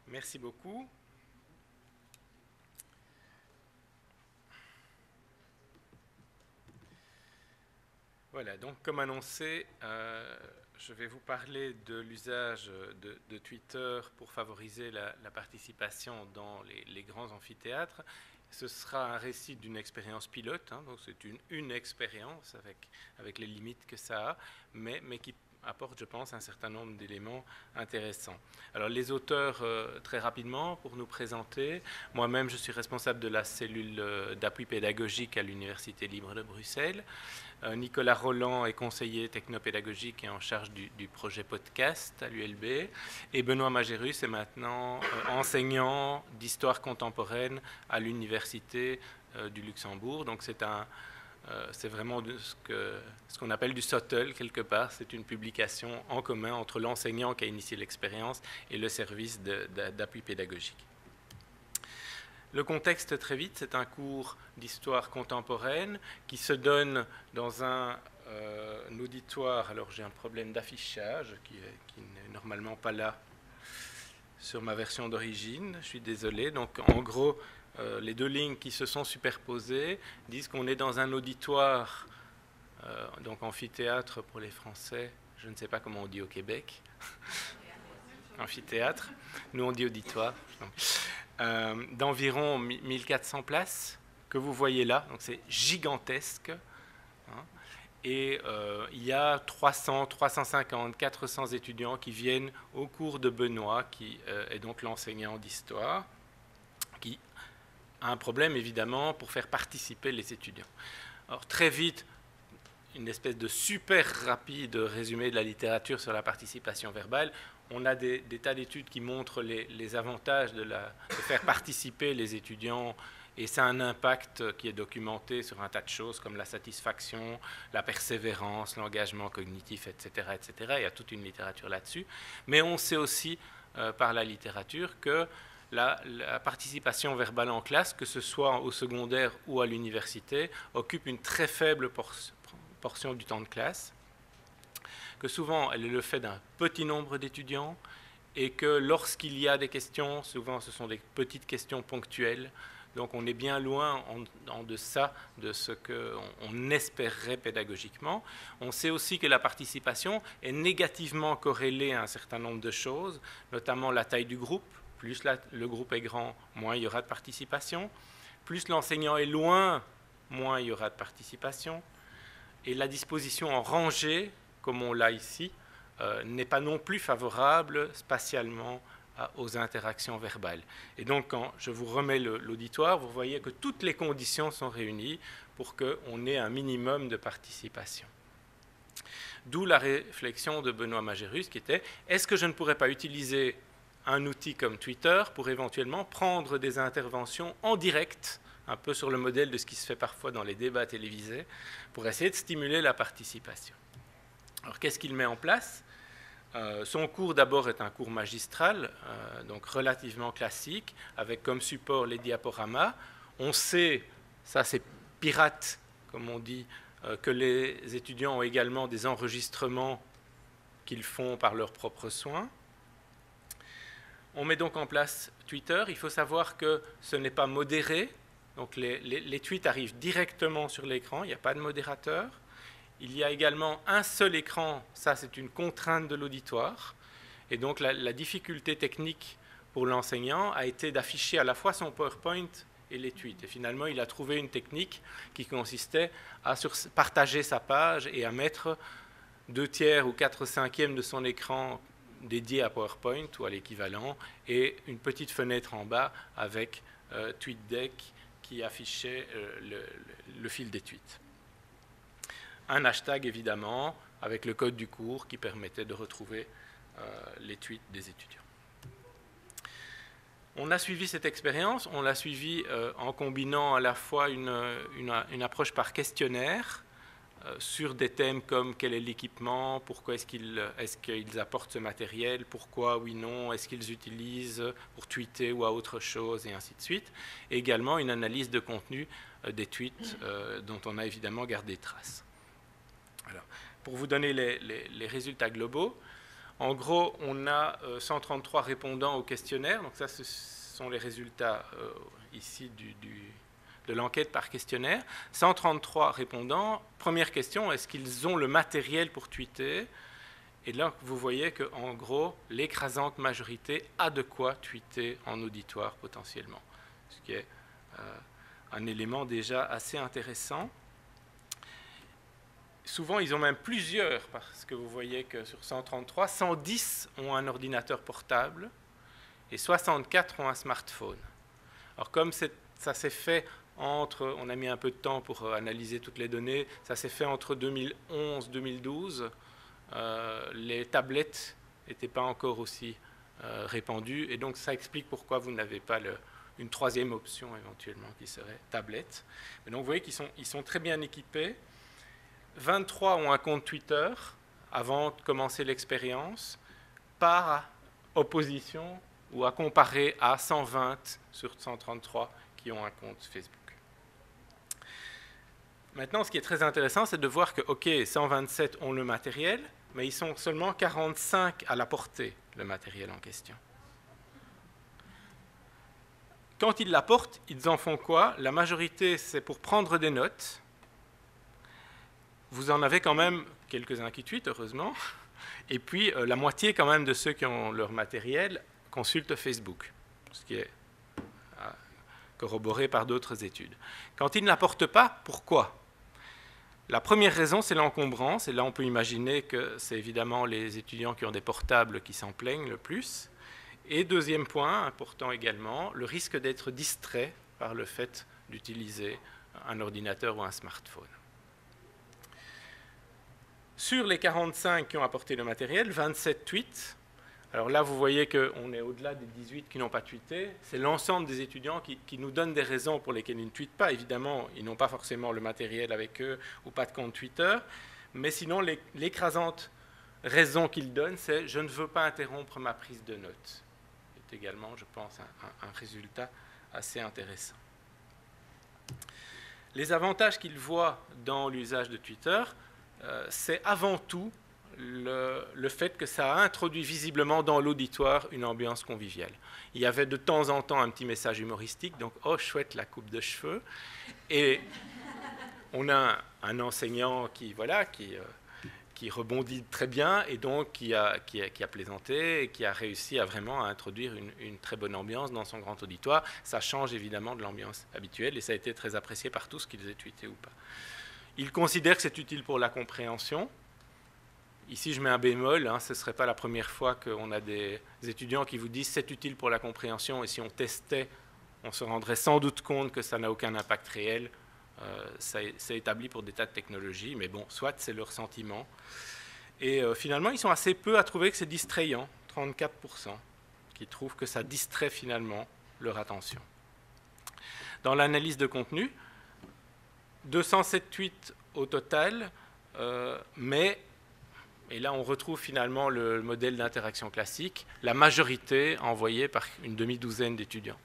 Merci beaucoup. Voilà, donc comme annoncé, je vais vous parler de l'usage de Twitter pour favoriser la participation dans les grands amphithéâtres. Ce sera un récit d'une expérience pilote, donc c'est une expérience avec les limites que ça a, mais qui apporte, je pense, un certain nombre d'éléments intéressants. Alors les auteurs, très rapidement, pour nous présenter. Moi-même, je suis responsable de la cellule d'appui pédagogique à l'Université libre de Bruxelles. Nicolas Roland est conseiller technopédagogique et en charge du projet podcast à l'ULB. Et Benoît Magérus est maintenant enseignant d'histoire contemporaine à l'Université du Luxembourg. Donc c'est vraiment ce qu'on appelle du SOTL quelque part. C'est une publication en commun entre l'enseignant qui a initié l'expérience et le service d'appui pédagogique. Le contexte, très vite, c'est un cours d'histoire contemporaine qui se donne dans un auditoire. Alors j'ai un problème d'affichage qui n'est normalement pas là sur ma version d'origine, je suis désolé. Donc en gros, les deux lignes qui se sont superposées disent qu'on est dans un auditoire, donc amphithéâtre pour les Français, je ne sais pas comment on dit au Québec, amphithéâtre, nous on dit auditoire, d'environ 1400 places que vous voyez là, donc c'est gigantesque. Et il y a 300, 350, 400 étudiants qui viennent au cours de Benoît, qui est donc l'enseignant d'histoire, qui a un problème évidemment pour faire participer les étudiants. Alors très vite, une espèce de super rapide résumé de la littérature sur la participation verbale. On a des tas d'études qui montrent les avantages de faire participer les étudiants, et ça a un impact qui est documenté sur un tas de choses comme la satisfaction, la persévérance, l'engagement cognitif, etc., etc. Il y a toute une littérature là-dessus. Mais on sait aussi par la littérature que la participation verbale en classe, que ce soit au secondaire ou à l'université, occupe une très faible portion du temps de classe, que souvent elle est le fait d'un petit nombre d'étudiants et que lorsqu'il y a des questions, souvent ce sont des petites questions ponctuelles, donc on est bien loin en deçà de ce qu'on espérerait pédagogiquement. On sait aussi que la participation est négativement corrélée à un certain nombre de choses, notamment la taille du groupe. Plus le groupe est grand, moins il y aura de participation. Plus l'enseignant est loin, moins il y aura de participation. Et la disposition en rangée, comme on l'a ici, n'est pas non plus favorable spatialement aux interactions verbales. Et donc, quand je vous remets l'auditoire, vous voyez que toutes les conditions sont réunies pour qu'on ait un minimum de participation. D'où la réflexion de Benoît Magérus qui était « Est-ce que je ne pourrais pas utiliser un outil comme Twitter pour éventuellement prendre des interventions en direct ?» un peu sur le modèle de ce qui se fait parfois dans les débats télévisés, pour essayer de stimuler la participation. Alors, qu'est-ce qu'il met en place ? Son cours, d'abord, est un cours magistral, donc relativement classique, avec comme support les diaporamas. On sait, ça c'est pirate, comme on dit, que les étudiants ont également des enregistrements qu'ils font par leurs propres soins. On met donc en place Twitter. Il faut savoir que ce n'est pas modéré. Donc les tweets arrivent directement sur l'écran, il n'y a pas de modérateur. Il y a également un seul écran, ça c'est une contrainte de l'auditoire. Et donc la difficulté technique pour l'enseignant a été d'afficher à la fois son PowerPoint et les tweets. Et finalement, il a trouvé une technique qui consistait à partager sa page et à mettre 2/3 ou 4/5 de son écran dédié à PowerPoint ou à l'équivalent et une petite fenêtre en bas avec TweetDeck qui affichait le fil des tweets. Un hashtag, évidemment, avec le code du cours qui permettait de retrouver les tweets des étudiants. On a suivi cette expérience, on l'a suivi en combinant à la fois une approche par questionnaire sur des thèmes comme quel est l'équipement, pourquoi est-ce qu'ils apportent ce matériel, pourquoi, oui, non, est-ce qu'ils utilisent pour tweeter ou à autre chose, et ainsi de suite. Et également une analyse de contenu des tweets dont on a évidemment gardé trace. Alors, pour vous donner les résultats globaux, En gros, on a 133 répondants au questionnaire. Donc ça, ce sont les résultats ici de l'enquête par questionnaire. 133 répondants. Première question, est-ce qu'ils ont le matériel pour tweeter? Et là, vous voyez qu'en gros, l'écrasante majorité a de quoi tweeter en auditoire potentiellement. Ce qui est un élément déjà assez intéressant. Souvent, ils ont même plusieurs, parce que vous voyez que sur 133, 110 ont un ordinateur portable et 64 ont un smartphone. Alors comme ça s'est fait entre, on a mis un peu de temps pour analyser toutes les données, ça s'est fait entre 2011 et 2012, les tablettes n'étaient pas encore aussi répandues, et donc ça explique pourquoi vous n'avez pas une troisième option éventuellement qui serait tablette. Mais donc vous voyez qu'ils sont très bien équipés. 23 ont un compte Twitter avant de commencer l'expérience, par opposition ou à comparer à 120 sur 133 qui ont un compte Facebook. Maintenant, ce qui est très intéressant, c'est de voir que, OK, 127 ont le matériel, mais ils sont seulement 45 à l'apporter, le matériel en question. Quand ils l'apportent, ils en font quoi? La majorité, c'est pour prendre des notes. Vous en avez quand même quelques-uns qui tweetent, heureusement. Et puis, la moitié quand même de ceux qui ont leur matériel consultent Facebook, ce qui est corroboré par d'autres études. Quand ils ne l'apportent pas, pourquoi? La première raison, c'est l'encombrance. Et là, on peut imaginer que c'est évidemment les étudiants qui ont des portables qui s'en plaignent le plus. Et deuxième point, important également, le risque d'être distrait par le fait d'utiliser un ordinateur ou un smartphone. Sur les 45 qui ont apporté le matériel, 27 tweets. Alors là, vous voyez qu'on est au-delà des 18 qui n'ont pas tweeté. C'est l'ensemble des étudiants qui nous donnent des raisons pour lesquelles ils ne tweetent pas. Évidemment, ils n'ont pas forcément le matériel avec eux ou pas de compte Twitter. Mais sinon, l'écrasante raison qu'ils donnent, c'est « je ne veux pas interrompre ma prise de notes ». C'est également, je pense, un résultat assez intéressant. Les avantages qu'ils voient dans l'usage de Twitter, c'est avant tout le fait que ça a introduit visiblement dans l'auditoire une ambiance conviviale. Il y avait de temps en temps un petit message humoristique, donc « oh chouette la coupe de cheveux ». Et on a un enseignant qui rebondit très bien et donc qui a plaisanté et qui a réussi à vraiment introduire une très bonne ambiance dans son grand auditoire. Ça change évidemment de l'ambiance habituelle et ça a été très apprécié par tous, qu'ils aient tweeté ou pas. Il considère que c'est utile pour la compréhension. Ici, je mets un bémol, ce ne serait pas la première fois qu'on a des étudiants qui vous disent c'est utile pour la compréhension et si on testait, on se rendrait sans doute compte que ça n'a aucun impact réel. C'est établi pour des tas de technologies, mais bon, soit c'est leur sentiment. Et finalement, ils sont assez peu à trouver que c'est distrayant, 34%, qui trouvent que ça distrait finalement leur attention. Dans l'analyse de contenu, 207 tweets au total, et là on retrouve finalement le modèle d'interaction classique, la majorité envoyée par une demi-douzaine d'étudiants.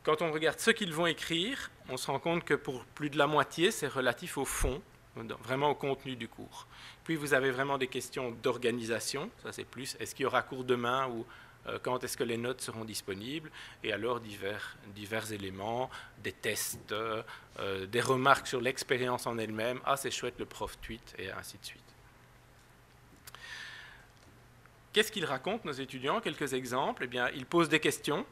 Quand on regarde ce qu'ils vont écrire, on se rend compte que pour plus de la moitié, c'est relatif au fond, vraiment au contenu du cours. Puis vous avez vraiment des questions d'organisation, ça c'est plus, est-ce qu'il y aura cours demain ou quand est-ce que les notes seront disponibles, et alors divers éléments, des tests, des remarques sur l'expérience en elle-même, ah c'est chouette le prof tweet, et ainsi de suite. Qu'est-ce qu'ils racontent nos étudiants? Quelques exemples. Eh bien, ils posent des questions.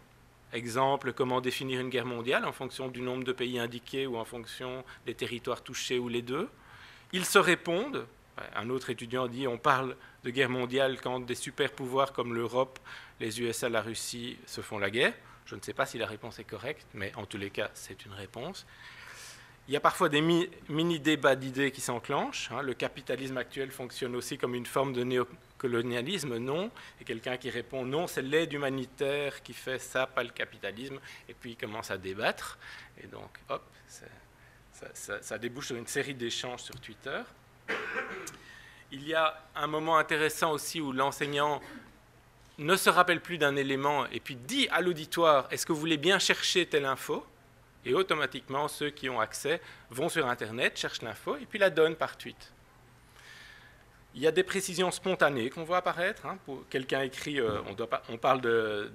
Exemple, comment définir une guerre mondiale en fonction du nombre de pays indiqués ou en fonction des territoires touchés ou les deux. Ils se répondent. Un autre étudiant dit on parle de guerre mondiale quand des super-pouvoirs comme l'Europe, les USA, la Russie se font la guerre. Je ne sais pas si la réponse est correcte, mais en tous les cas, c'est une réponse. Il y a parfois des mini-débats d'idées qui s'enclenchent. Le capitalisme actuel fonctionne aussi comme une forme de néocolonialisme, non. Et quelqu'un qui répond non, c'est l'aide humanitaire qui fait ça, pas le capitalisme. Et puis il commence à débattre. Et donc, hop, ça débouche sur une série d'échanges sur Twitter. Il y a un moment intéressant aussi où l'enseignant ne se rappelle plus d'un élément et puis dit à l'auditoire, est-ce que vous voulez bien chercher telle info? Et automatiquement, ceux qui ont accès vont sur Internet, cherchent l'info et puis la donnent par tweet. Il y a des précisions spontanées qu'on voit apparaître. Hein. Quelqu'un écrit, on parle de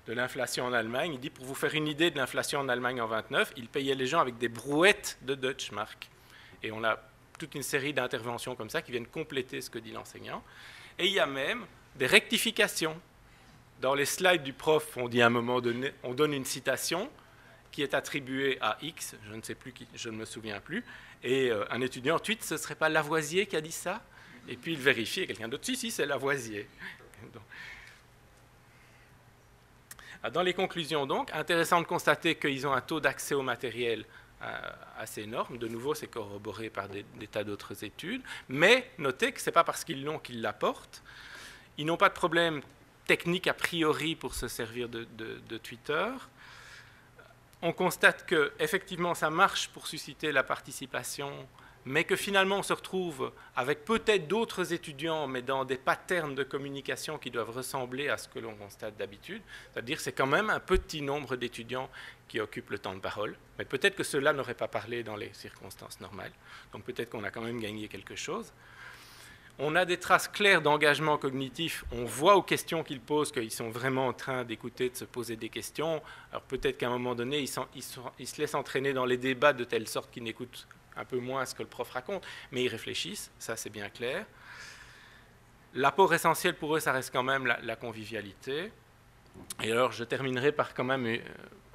l'inflation en Allemagne, il dit, pour vous faire une idée de l'inflation en Allemagne en 29, il payait les gens avec des brouettes de Deutschmark. Et on a toute une série d'interventions comme ça qui viennent compléter ce que dit l'enseignant. Et il y a même des rectifications. Dans les slides du prof, on dit à un moment donné, on donne une citation qui est attribuée à X, je ne sais plus qui, je ne me souviens plus, et un étudiant tweet, ce ne serait pas Lavoisier qui a dit ça? Et puis il vérifie, et quelqu'un d'autre, si, c'est Lavoisier. Dans les conclusions, donc, intéressant de constater qu'ils ont un taux d'accès au matériel assez énorme. De nouveau, c'est corroboré par des tas d'autres études. Mais notez que ce n'est pas parce qu'ils l'ont qu'ils l'apportent. Ils n'ont pas de problème technique a priori pour se servir de Twitter. On constate qu'effectivement, ça marche pour susciter la participation, mais que finalement, on se retrouve avec peut-être d'autres étudiants, mais dans des patterns de communication qui doivent ressembler à ce que l'on constate d'habitude. C'est-à-dire que c'est quand même un petit nombre d'étudiants qui occupent le temps de parole, mais peut-être que ceux-là n'auraient pas parlé dans les circonstances normales. Donc peut-être qu'on a quand même gagné quelque chose. On a des traces claires d'engagement cognitif. On voit aux questions qu'ils posent qu'ils sont vraiment en train d'écouter, de se poser des questions. Alors peut-être qu'à un moment donné, ils se laissent entraîner dans les débats de telle sorte qu'ils n'écoutent un peu moins ce que le prof raconte, mais ils réfléchissent, ça c'est bien clair. L'apport essentiel pour eux, ça reste quand même la convivialité. Et alors je terminerai par quand même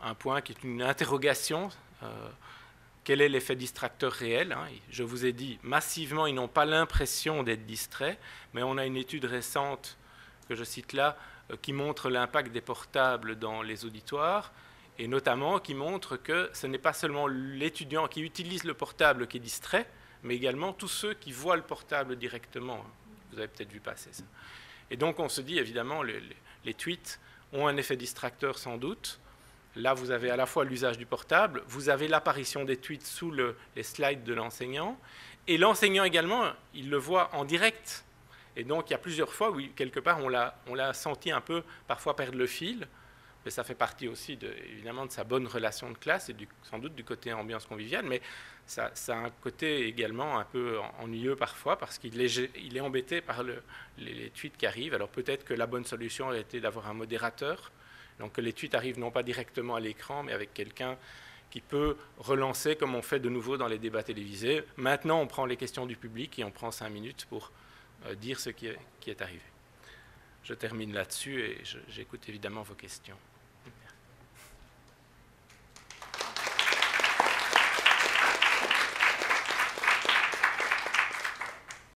un point qui est une interrogation. Quel est l'effet distracteur réel? Je vous ai dit, massivement, ils n'ont pas l'impression d'être distraits, mais on a une étude récente, que je cite là, qui montre l'impact des portables dans les auditoires, et notamment qui montre que ce n'est pas seulement l'étudiant qui utilise le portable qui est distrait, mais également tous ceux qui voient le portable directement. Vous avez peut-être vu passer ça. Et donc on se dit, évidemment, les tweets ont un effet distracteur sans doute. Là, vous avez à la fois l'usage du portable, vous avez l'apparition des tweets sous les slides de l'enseignant, et l'enseignant également, il le voit en direct. Et donc, il y a plusieurs fois où, quelque part, on l'a senti un peu, parfois, perdre le fil, mais ça fait partie aussi, évidemment, de sa bonne relation de classe, et sans doute du côté ambiance conviviale, mais ça a un côté également un peu ennuyeux parfois, parce qu'il est embêté par les tweets qui arrivent. Alors peut-être que la bonne solution aurait été d'avoir un modérateur, donc que les tweets arrivent non pas directement à l'écran, mais avec quelqu'un qui peut relancer, comme on fait de nouveau dans les débats télévisés. Maintenant, on prend les questions du public et on prend 5 minutes pour dire ce qui est arrivé. Je termine là-dessus et j'écoute évidemment vos questions.